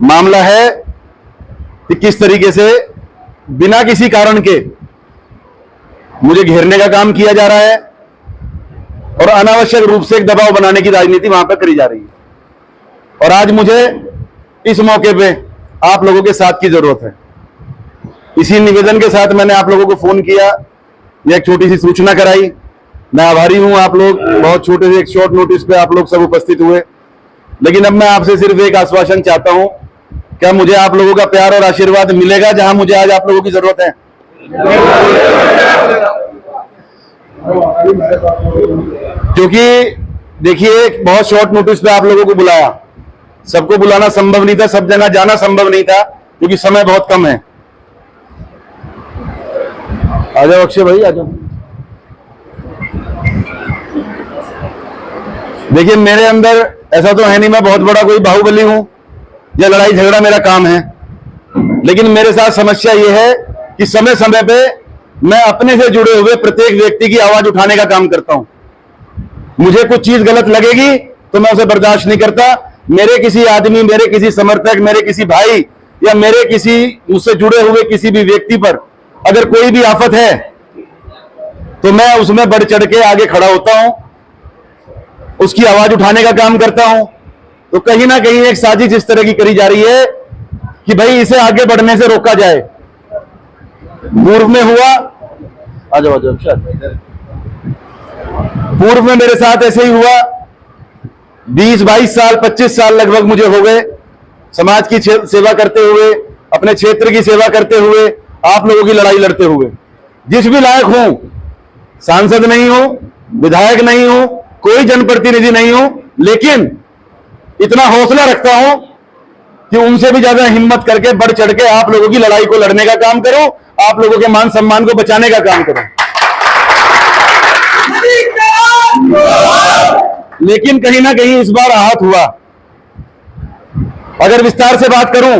मामला है कि किस तरीके से बिना किसी कारण के मुझे घेरने का काम किया जा रहा है और अनावश्यक रूप से एक दबाव बनाने की राजनीति वहां पर करी जा रही है। और आज मुझे इस मौके पे आप लोगों के साथ की जरूरत है। इसी निवेदन के साथ मैंने आप लोगों को फोन किया, एक छोटी सी सूचना कराई। मैं आभारी हूं, आप लोग बहुत छोटे से एक शॉर्ट नोटिस पे आप लोग सब उपस्थित हुए। लेकिन अब मैं आपसे सिर्फ एक आश्वासन चाहता हूं, क्या मुझे आप लोगों का प्यार और आशीर्वाद मिलेगा जहां मुझे आज आप लोगों की जरूरत है? क्योंकि देखिए, बहुत शॉर्ट नोटिस पे आप लोगों को बुलाया, सबको बुलाना संभव नहीं था, सब जगह जाना संभव नहीं था, क्योंकि समय बहुत कम है। आ जाओ अक्षय भाई, आ जाओ। देखिए, मेरे अंदर ऐसा तो है नहीं मैं बहुत बड़ा कोई बाहुबली हूं या लड़ाई झगड़ा मेरा काम है, लेकिन मेरे साथ समस्या यह है कि समय समय पे मैं अपने से जुड़े हुए प्रत्येक व्यक्ति की आवाज उठाने का काम करता हूं। मुझे कुछ चीज गलत लगेगी तो मैं उसे बर्दाश्त नहीं करता। मेरे किसी आदमी, मेरे किसी समर्थक, मेरे किसी भाई या मेरे किसी मुझसे जुड़े हुए किसी भी व्यक्ति पर अगर कोई भी आफत है तो मैं उसमें बढ़ चढ़ के आगे खड़ा होता हूं, उसकी आवाज उठाने का काम करता हूं। तो कहीं ना कहीं एक साजिश इस तरह की करी जा रही है कि भाई इसे आगे बढ़ने से रोका जाए। पूर्व में हुआ, आ जाओ पूर्व में मेरे साथ ऐसे ही हुआ। 20-22 साल, 25 साल लगभग मुझे हो गए समाज की सेवा करते हुए, अपने क्षेत्र की सेवा करते हुए, आप लोगों की लड़ाई लड़ते हुए। जिस भी लायक हूं, सांसद नहीं हूं, विधायक नहीं हूं, कोई जनप्रतिनिधि नहीं हूं, लेकिन इतना हौसला रखता हूं कि उनसे भी ज्यादा हिम्मत करके बढ़ चढ़ के आप लोगों की लड़ाई को लड़ने का काम करूं, आप लोगों के मान सम्मान को बचाने का काम करूं। लेकिन कहीं ना कहीं इस बार आहत हुआ। अगर विस्तार से बात करूं,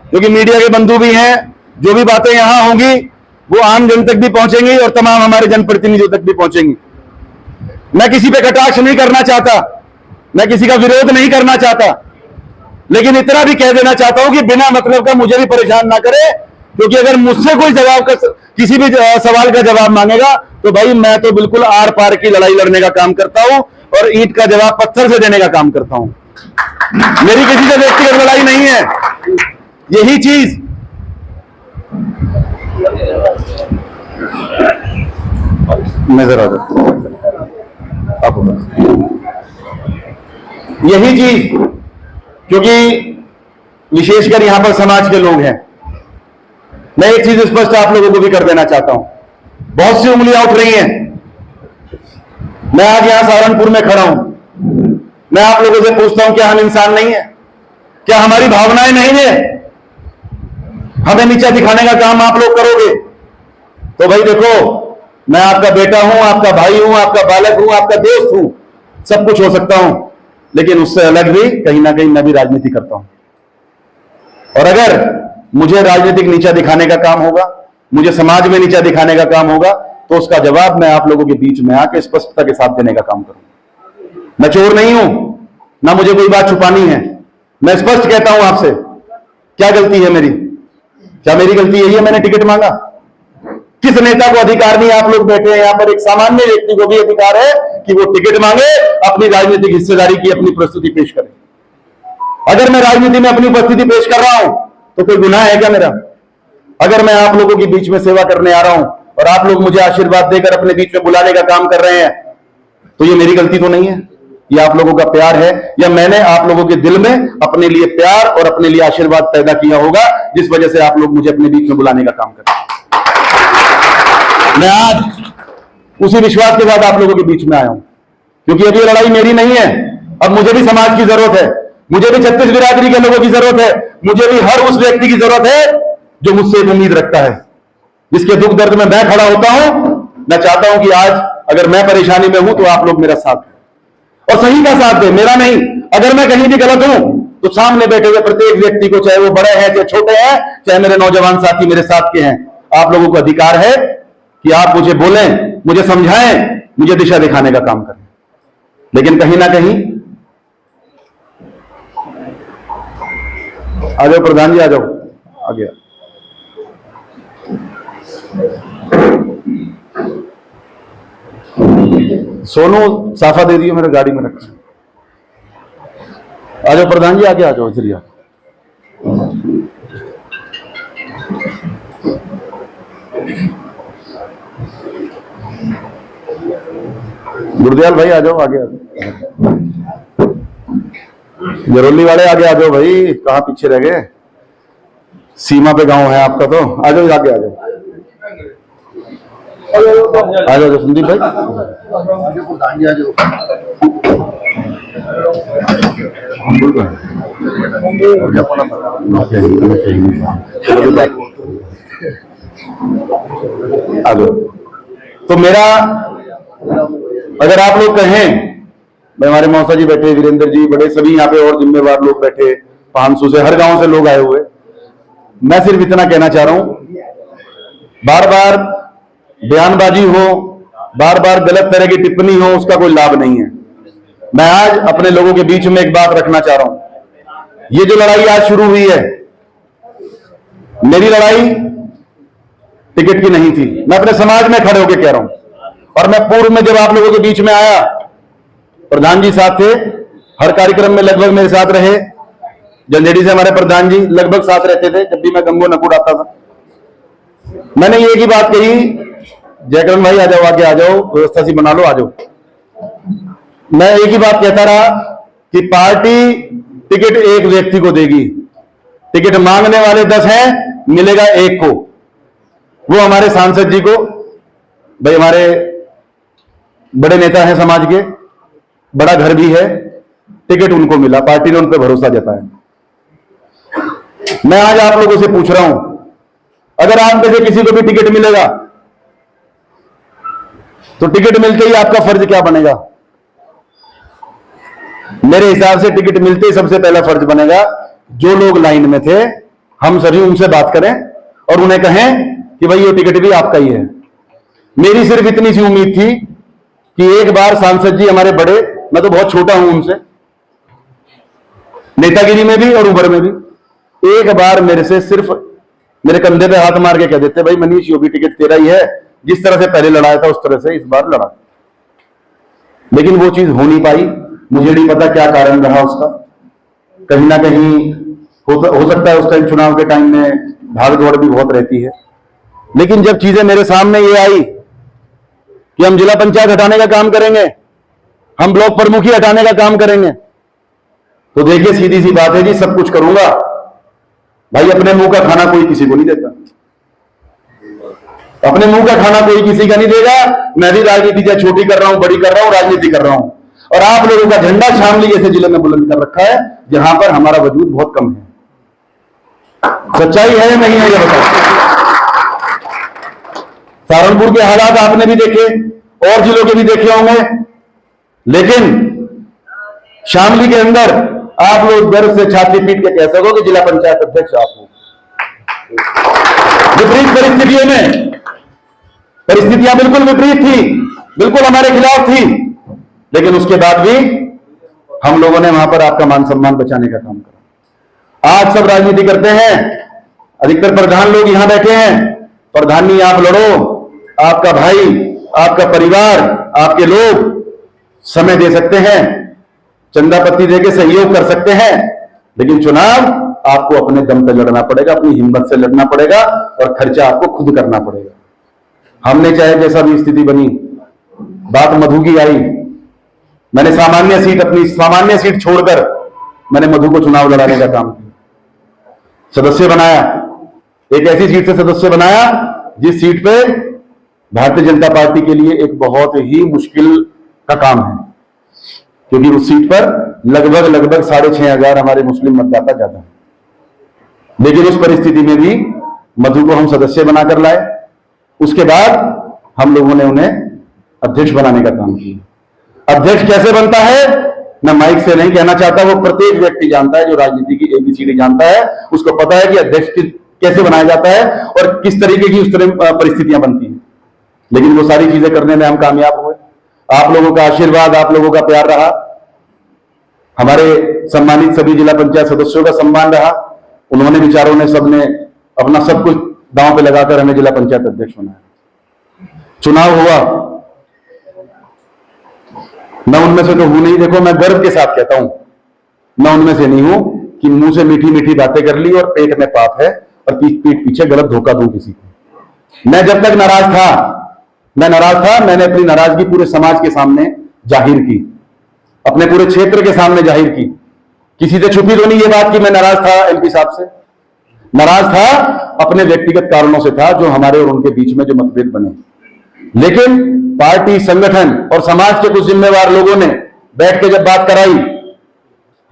क्योंकि मीडिया के बंधु भी हैं, जो भी बातें यहां होंगी वो आम जन तक भी पहुंचेंगी और तमाम हमारे जनप्रतिनिधियों तक भी पहुंचेंगी। मैं किसी पे कटाक्ष नहीं करना चाहता, मैं किसी का विरोध नहीं करना चाहता, लेकिन इतना भी कह देना चाहता हूं कि बिना मतलब का मुझे भी परेशान ना करे। क्योंकि अगर मुझसे कोई जवाब का, किसी भी सवाल का जवाब मांगेगा तो भाई मैं तो बिल्कुल आर पार की लड़ाई लड़ने का काम करता हूं और ईंट का जवाब पत्थर से देने का काम करता हूं। मेरी किसी से व्यक्तिगत लड़ाई नहीं है। यही चीज नजर आ जाती, यही चीज, क्योंकि विशेषकर यहां पर समाज के लोग हैं। मैं एक चीज स्पष्ट आप लोगों को भी कर देना चाहता हूं, बहुत सी उंगलियां उठ रही हैं। मैं आज यहां सहारनपुर में खड़ा हूं, मैं आप लोगों से पूछता हूं, क्या हम इंसान नहीं है? क्या हमारी भावनाएं नहीं है? हमें नीचा दिखाने का काम आप लोग करोगे तो भाई देखो, मैं आपका बेटा हूं, आपका भाई हूं, आपका बालक हूं, आपका दोस्त हूं, सब कुछ हो सकता हूं, लेकिन उससे अलग भी कहीं ना कहीं मैं भी राजनीति करता हूं। और अगर मुझे राजनीतिक नीचा दिखाने का काम होगा, मुझे समाज में नीचा दिखाने का काम होगा, तो उसका जवाब मैं आप लोगों के बीच में आके स्पष्टता के साथ देने का काम करूंगा। मैं चोर नहीं हूं, ना मुझे कोई बात छुपानी है। मैं स्पष्ट कहता हूं आपसे, क्या गलती है मेरी? क्या मेरी गलती यही है मैंने टिकट मांगा? किस नेता को अधिकार नहीं? आप लोग बैठे हैं यहां पर, एक सामान्य व्यक्ति को भी अधिकार है कि वो टिकट मांगे, अपनी राजनीतिक हिस्सेदारी की अपनी प्रस्तुति पेश करे। अगर मैं राजनीति में अपनी उपस्थिति पेश कर रहा हूं तो कोई गुनाह है क्या मेरा? अगर मैं आप लोगों के बीच में सेवा करने आ रहा हूं और आप लोग मुझे आशीर्वाद देकर अपने बीच में बुलाने का काम कर रहे हैं, तो ये मेरी गलती तो नहीं है? ये आप लोगों का प्यार है, या मैंने आप लोगों के दिल में अपने लिए प्यार और अपने लिए आशीर्वाद पैदा किया होगा, जिस वजह से आप लोग मुझे अपने बीच में बुलाने का काम कर रहे हैं। मैं आज उसी विश्वास के साथ आप लोगों के बीच में आया हूं, क्योंकि अब ये लड़ाई मेरी नहीं है। अब मुझे भी समाज की जरूरत है, मुझे भी 36 बिरादरी के लोगों की जरूरत है, मुझे भी हर उस व्यक्ति की जरूरत है जो मुझसे एक उम्मीद रखता है, जिसके दुख दर्द में मैं खड़ा होता हूं। मैं चाहता हूं कि आज अगर मैं परेशानी में हूं तो आप लोग मेरा साथ दें, और सही का साथ दें, मेरा नहीं। अगर मैं कहीं भी गलत हूं तो सामने बैठे हुए प्रत्येक व्यक्ति को, चाहे वो बड़े हैं चाहे छोटे हैं, चाहे मेरे नौजवान साथी मेरे साथ के हैं, आप लोगों को अधिकार है कि आप मुझे बोलें, मुझे समझाएं, मुझे दिशा दिखाने का काम करें। लेकिन कहीं ना कहीं आ जाओ प्रधान जी, आ जाओ आगे। सोनू साफा दे दियो, मेरे गाड़ी में रखा। आ जाओ प्रधान जी, आगे आ जाओ इधर। गुरदयाल भाई आ जाओ आगे, आ जाओ। जरोली वाले आगे आ जाओ भाई, कहाँ पीछे रह गए? सीमा पे गांव है आपका, तो आ जाओ आगे, आ जाओ आ जाओ संदीप भाई, प्रधान जी आ जाओ। आ जाओ। तो मेरा, अगर आप लोग कहें, हमारे मौसा जी बैठे, वीरेंद्र जी बड़े, सभी यहाँ पे और जिम्मेवार लोग बैठे, 500 से, हर गांव से लोग आए हुए। मैं सिर्फ इतना कहना चाह रहा हूं, बार बार बयानबाजी हो, बार बार गलत तरह की टिप्पणी हो, उसका कोई लाभ नहीं है। मैं आज अपने लोगों के बीच में एक बात रखना चाह रहा हूं। ये जो लड़ाई आज शुरू हुई है, मेरी लड़ाई टिकट की नहीं थी। मैं अपने समाज में खड़े होकर कह रहा हूं, और मैं पूर्व में जब आप लोगों के बीच में आया, प्रधान जी साथ थे, हर कार्यक्रम में लगभग मेरे साथ रहे। जंजेड़ी से हमारे प्रधान जी लगभग साथ रहते थे, जब भी मैं गंगो नकुड़ आता था। मैंने ये की बात कही, जयकरण भाई आ जाओ आगे, आ जाओ, व्यवस्था सी बना लो, आ जाओ। मैं एक ही बात कहता रहा कि पार्टी टिकट एक व्यक्ति को देगी, टिकट मांगने वाले 10 हैं, मिलेगा एक को, वो हमारे सांसद जी को। भाई हमारे बड़े नेता हैं समाज के, बड़ा घर भी है, टिकट उनको मिला, पार्टी ने उन पर भरोसा जताया। मैं आज आप लोगों से पूछ रहा हूं, अगर आप में से किसी को भी टिकट मिलेगा, तो टिकट मिलते ही आपका फर्ज क्या बनेगा? मेरे हिसाब से टिकट मिलते ही सबसे पहला फर्ज बनेगा, जो लोग लाइन में थे, हम सभी उनसे बात करें और उन्हें कहें कि भाई ये टिकट भी आपका ही है। मेरी सिर्फ इतनी सी उम्मीद थी कि एक बार सांसद जी हमारे बड़े, मैं तो बहुत छोटा हूं उनसे, नेतागिरी में भी और उम्र में भी, एक बार मेरे से सिर्फ मेरे कंधे पे हाथ मार के कह देते, भाई मनीष योगी टिकट तेरा ही है, जिस तरह से पहले लड़ाया था उस तरह से इस बार लड़ा। लेकिन वो चीज हो नहीं पाई। मुझे नहीं पता क्या कारण रहा उसका। कहीं ना कहीं हो सकता है उस टाइम चुनाव के टाइम में भाग दौड़ भी बहुत रहती है। लेकिन जब चीजें मेरे सामने ये आई कि हम जिला पंचायत हटाने का काम करेंगे, हम ब्लॉक प्रमुखी हटाने का काम करेंगे, तो देखिए सीधी सी बात है जी, सब कुछ करूंगा। भाई अपने मुंह का खाना कोई किसी को नहीं देता, अपने मुंह का खाना कोई किसी का नहीं देगा। मैं भी राजनीति चाहे छोटी कर रहा हूं, बड़ी कर रहा हूं, राजनीति कर रहा हूं, और आप लोगों का झंडा शामली जैसे जिले में बुलंद कर रखा है, जहां पर हमारा वजूद बहुत कम है। सच्चाई है या नहीं है ये बताओ। सहारनपुर के हालात आपने भी देखे, और जिलों के भी देखे होंगे, लेकिन शामली के अंदर आप लोग गर्व से छाती पीट के कह सको कि जिला पंचायत अध्यक्ष आप हो। विपरीत परिस्थितियों में, परिस्थितियां बिल्कुल विपरीत थी, बिल्कुल हमारे खिलाफ थी, लेकिन उसके बाद भी हम लोगों ने वहां पर आपका मान सम्मान बचाने का काम करा। आज सब राजनीति करते हैं, अधिकतर प्रधान लोग यहां बैठे हैं, प्रधानी आप लड़ो, आपका भाई, आपका परिवार, आपके लोग समय दे सकते हैं, चंदा पत्ती देके सहयोग कर सकते हैं, लेकिन चुनाव आपको अपने दम पे लड़ना पड़ेगा, अपनी हिम्मत से लड़ना पड़ेगा, और खर्चा आपको खुद करना पड़ेगा। हमने चाहे जैसा भी स्थिति बनी, बात मधु की आई, मैंने सामान्य सीट, अपनी सामान्य सीट छोड़कर मैंने मधु को चुनाव लड़ाने का काम किया, सदस्य बनाया, एक ऐसी सीट से सदस्य बनाया जिस सीट पे भारतीय जनता पार्टी के लिए एक बहुत ही मुश्किल का काम है, क्योंकि उस सीट पर लगभग 6,500 हमारे मुस्लिम मतदाता ज्यादा है। लेकिन उस परिस्थिति में भी मधु को हम सदस्य बनाकर लाए। उसके बाद हम लोगों ने उन्हें अध्यक्ष बनाने का काम किया। अध्यक्ष कैसे बनता है मैं माइक से नहीं कहना चाहता, वो प्रत्येक व्यक्ति जानता है, जो राजनीति की ABCD जानता है, उसको पता है कि अध्यक्ष कैसे बनाया जाता है और किस तरीके की उस तरह परिस्थितियां बनती हैं। लेकिन वो सारी चीजें करने में हम कामयाब हुए। आप लोगों का आशीर्वाद, आप लोगों का प्यार रहा, हमारे सम्मानित सभी जिला पंचायत सदस्यों का सम्मान रहा, उन्होंने विचारों ने सबने अपना सब कुछ दांव पे लगाकर हमें जिला पंचायत अध्यक्ष बनाया। चुनाव हुआ, मैं उनमें से तो हूं नहीं। देखो, मैं गर्व के साथ कहता हूं, मैं उनमें से नहीं हूं कि मुंह से मीठी मीठी बातें कर ली और पेट में पाप है और पीठ पीछे गलत धोखा दूं किसी को। मैं जब तक नाराज था, मैंने अपनी नाराजगी पूरे समाज के सामने जाहिर की, अपने पूरे क्षेत्र के सामने जाहिर की। किसी से छुपी तो नहीं ये बात कि मैं नाराज था एमपी साहब से। नाराज था अपने व्यक्तिगत कारणों से था, जो हमारे और उनके बीच में जो मतभेद बने। लेकिन पार्टी, संगठन और समाज के कुछ जिम्मेवार लोगों ने बैठ के जब बात कराई,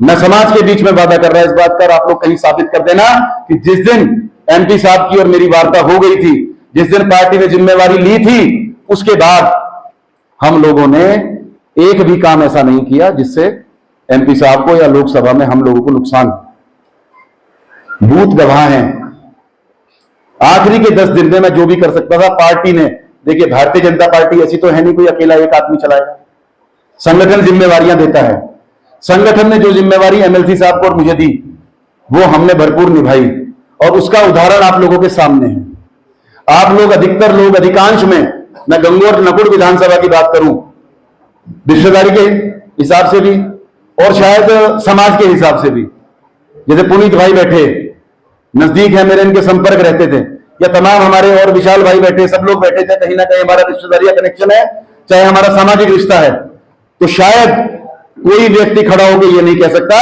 मैं समाज के बीच में वादा कर रहा इस बात का, आप लोग कहीं साबित कर देना कि जिस दिन एमपी साहब की और मेरी वार्ता हो गई थी, जिस दिन पार्टी ने जिम्मेवारी ली थी, उसके बाद हम लोगों ने एक भी काम ऐसा नहीं किया जिससे एमपी साहब को या लोकसभा में हम लोगों को नुकसान। बूथ गवाह हैं। आखिरी के 10 दिन में मैं जो भी कर सकता था, पार्टी ने, देखिए भारतीय जनता पार्टी ऐसी तो है नहीं कोई अकेला एक आदमी चलाएगा, संगठन जिम्मेवारियां देता है। संगठन ने जो जिम्मेवारी एमएलसी साहब को और मुझे दी, वो हमने भरपूर निभाई और उसका उदाहरण आप लोगों के सामने है। आप लोग, अधिकतर लोग, अधिकांश में, मैं गंगोर नकुड़ विधानसभा की बात करूं, रिश्तेदारी के हिसाब से भी और शायद समाज के हिसाब से भी, जैसे पुनीत भाई बैठे, नजदीक है मेरे, इनके संपर्क रहते थे, या तमाम हमारे और विशाल भाई बैठे, सब लोग बैठे थे, कहीं ना कहीं हमारा रिश्तेदारी का कनेक्शन है, चाहे हमारा सामाजिक रिश्ता है। तो शायद कोई व्यक्ति खड़ा होकर ये नहीं कह सकता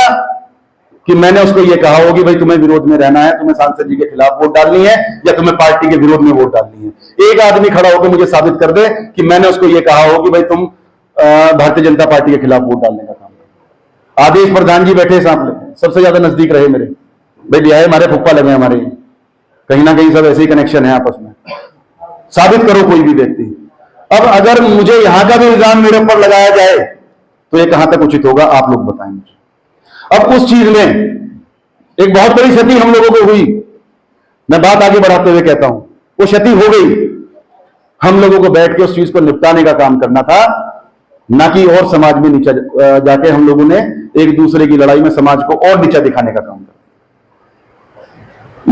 कि मैंने उसको ये कहा हो कि भाई तुम्हें विरोध में रहना है, तुम्हें सांसद जी के खिलाफ वोट डालनी है या तुम्हें पार्टी के विरोध में वोट डालनी है। एक आदमी खड़ा होकर मुझे साबित कर दे कि मैंने उसको ये कहा हो कि भाई तुम भारतीय जनता पार्टी के खिलाफ वोट डालने का काम करो। आदेश प्रधान जी बैठे सामने, सबसे ज्यादा नजदीक रहे मेरे, भाई बिहार हमारे फुप्पा लगे हमारे, कहीं ना कहीं सब ऐसे ही कनेक्शन है आपस में। साबित करो कोई भी व्यक्ति। अब अगर मुझे यहां का भी इल्जाम मेरे ऊपर लगाया जाए तो ये कहां तक उचित होगा, आप लोग बताएं मुझे। अब उस चीज में एक बहुत बड़ी क्षति हम लोगों को हुई, मैं बात आगे बढ़ाते हुए कहता हूं, वो क्षति हो गई। हम लोगों को बैठ के उस चीज को निपटाने का काम करना था, ना कि और समाज में नीचा जाके हम लोगों ने एक दूसरे की लड़ाई में समाज को और नीचा दिखाने का काम किया।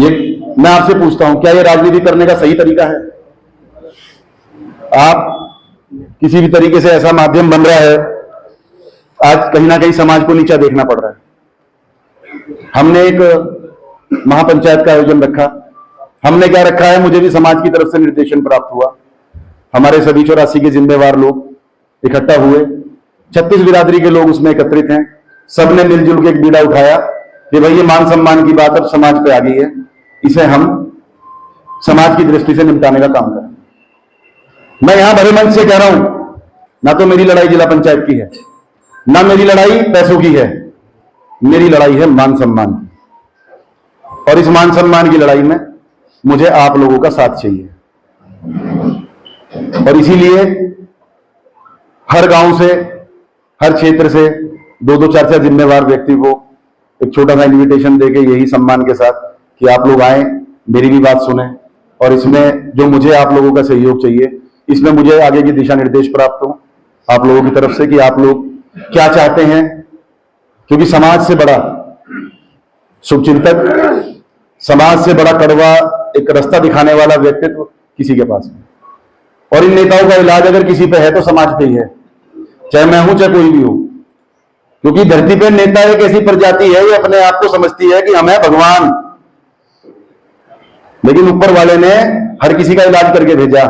ये मैं आपसे पूछता हूं, क्या ये राजनीति करने का सही तरीका है? आप किसी भी तरीके से ऐसा माध्यम बन रहा है, आज कहीं ना कहीं समाज को नीचा देखना पड़ रहा है। हमने एक महापंचायत का आयोजन रखा, हमने क्या रखा है, मुझे भी समाज की तरफ से निर्देशन प्राप्त हुआ, हमारे सभी 84 के जिम्मेवार लोग इकट्ठा हुए, 36 बिरादरी के लोग उसमें एकत्रित हैं, सबने मिलजुल के एक बीड़ा उठाया कि भाई ये मान सम्मान की बात अब समाज पे आ गई है, इसे हम समाज की दृष्टि से निपटाने का काम करें। मैं यहां भरे मंच से कह रहा हूं, ना तो मेरी लड़ाई जिला पंचायत की है, ना मेरी लड़ाई पैसों की है, मेरी लड़ाई है मान सम्मान की। और इस मान सम्मान की लड़ाई में मुझे आप लोगों का साथ चाहिए, और इसीलिए हर गांव से, हर क्षेत्र से 2-2, 4-4 जिम्मेवार व्यक्ति को एक छोटा सा इन्विटेशन देके यही सम्मान के साथ कि आप लोग आए, मेरी भी बात सुने, और इसमें जो मुझे आप लोगों का सहयोग चाहिए, इसमें मुझे आगे की दिशा निर्देश प्राप्त हो आप लोगों की तरफ से कि आप लोग क्या चाहते हैं। क्योंकि समाज से बड़ा शुभचिंतक, समाज से बड़ा कड़वा एक रास्ता दिखाने वाला व्यक्तित्व किसी के पास नहीं। और इन नेताओं का इलाज अगर किसी पे है तो समाज पे ही है, चाहे मैं हूं चाहे कोई भी हो। क्योंकि धरती पे नेता एक ऐसी प्रजाति है, ये अपने आप को समझती है कि हम है भगवान, लेकिन ऊपर वाले ने हर किसी का इलाज करके भेजा।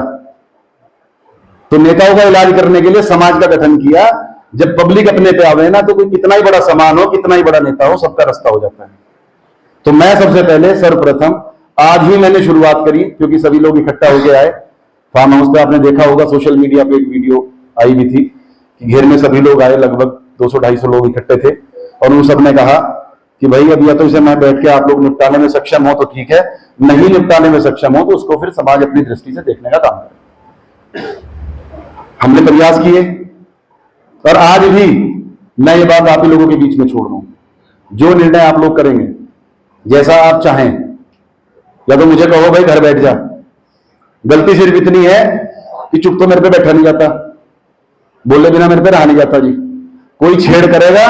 तो नेताओं का इलाज करने के लिए समाज का गठन किया। जब पब्लिक अपने पे आवे ना, तो कोई कितना ही बड़ा सामान हो, कितना ही बड़ा नेता हो, सबका रास्ता हो जाता है। तो मैं सबसे पहले, सर्वप्रथम आज ही मैंने शुरुआत करी, क्योंकि सभी लोग इकट्ठा होके आए। फार्म हाउस पे आपने देखा होगा, सोशल मीडिया पे एक वीडियो आई भी थी कि घेर में सभी लोग आए, लगभग 200-250 लोग इकट्ठे थे, और उन सब ने कहा कि भाई अब या तो इसे मैं बैठ के आप लोग निपटाने में सक्षम हो तो ठीक है, नहीं निपटाने में सक्षम हो तो उसको फिर समाज अपनी दृष्टि से देखने का काम करे। हमने प्रयास किए, और आज भी मैं ये बात आप ही लोगों के बीच में छोड़ रहा हूं, जो निर्णय आप लोग करेंगे, जैसा आप चाहें, या तो मुझे कहो भाई घर बैठ जा, गलती सिर्फ इतनी है कि चुप तो मेरे पे बैठा नहीं जाता, बोले बिना मेरे पे रहा नहीं जाता जी। कोई छेड़ करेगा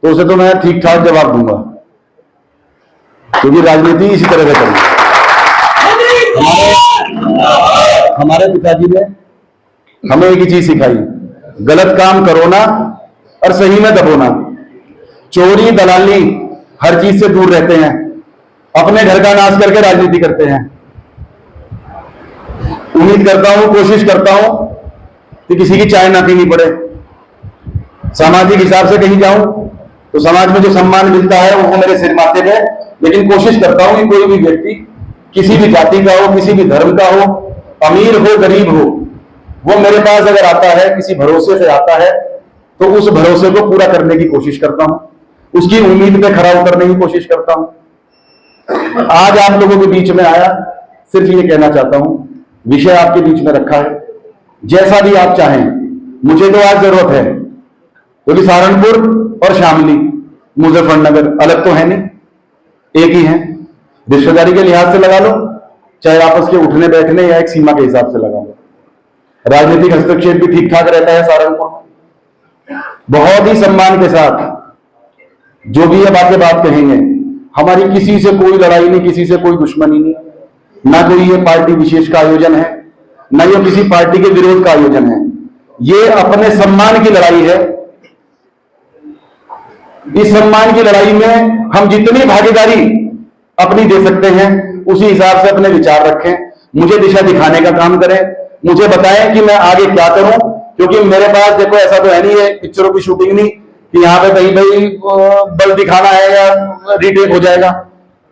तो उसे तो मैं ठीक ठाक जवाब दूंगा, क्योंकि राजनीति इसी तरह से चलती है। हमारे पिताजी ने हमें एक ही चीज सिखाई, गलत काम करो ना और सही में दबो ना। चोरी दलाली हर चीज से दूर रहते हैं, अपने घर का नाश करके राजनीति करते हैं। उम्मीद करता हूं, कोशिश करता हूं कि किसी की चाय ना पीनी पड़े। सामाजिक हिसाब से कहीं जाऊं तो समाज में जो सम्मान मिलता है वो मेरे सिर माथे पे, लेकिन कोशिश करता हूं कि कोई भी व्यक्ति किसी भी जाति का हो, किसी भी धर्म का हो, अमीर हो गरीब हो, वो मेरे पास अगर आता है किसी भरोसे से आता है तो उस भरोसे को पूरा करने की कोशिश करता हूं, उसकी उम्मीद पे खरा उतरने की कोशिश करता हूं। आज आप लोगों के बीच में आया, सिर्फ ये कहना चाहता हूं, विषय आपके बीच में रखा है, जैसा भी आप चाहें। मुझे तो आज जरूरत है क्योंकि सहारनपुर और शामली मुजफ्फरनगर अलग तो है नहीं, एक ही है। रिश्तेदारी के लिहाज से लगा लो, चाहे आपस के उठने बैठने या एक सीमा के हिसाब से लगा लो। राजनीतिक हस्तक्षेप भी ठीक ठाक रहता है सहारनपुर में, बहुत ही सम्मान के साथ जो भी ये बात कहेंगे। हमारी किसी से कोई लड़ाई नहीं, किसी से कोई दुश्मनी नहीं, ना कोई ये पार्टी विशेष का आयोजन है, ना ये किसी पार्टी के विरोध का आयोजन है। ये अपने सम्मान की लड़ाई है। इस सम्मान की लड़ाई में हम जितनी भागीदारी अपनी दे सकते हैं उसी हिसाब से अपने विचार रखें, मुझे दिशा दिखाने का काम करें, मुझे बताएं कि मैं आगे क्या करूं। क्योंकि मेरे पास देखो ऐसा तो है नहीं है पिक्चरों की शूटिंग नहीं कि यहां पे कहीं भाई बल दिखाना है या रीटेक हो जाएगा।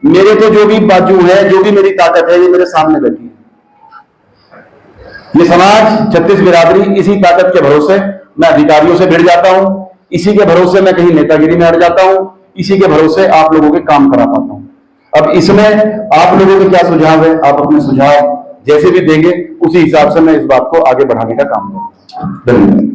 मेरे तो जो भी बाजू है, जो भी मेरी ताकत है, ये मेरे सामने बैठी है। ये समाज, छत्तीस बिरादरी, इसी ताकत के भरोसे मैं अधिकारियों से भिड़ जाता हूं, इसी के भरोसे मैं कहीं नेतागिरी में अड़ जाता हूं, इसी के भरोसे आप लोगों के काम करा पाता हूं। अब इसमें आप लोगों के क्या सुझाव है, आप अपने सुझाव जैसे भी देंगे उसी हिसाब से मैं इस बात को आगे बढ़ाने का काम करूंगा। धन्यवाद।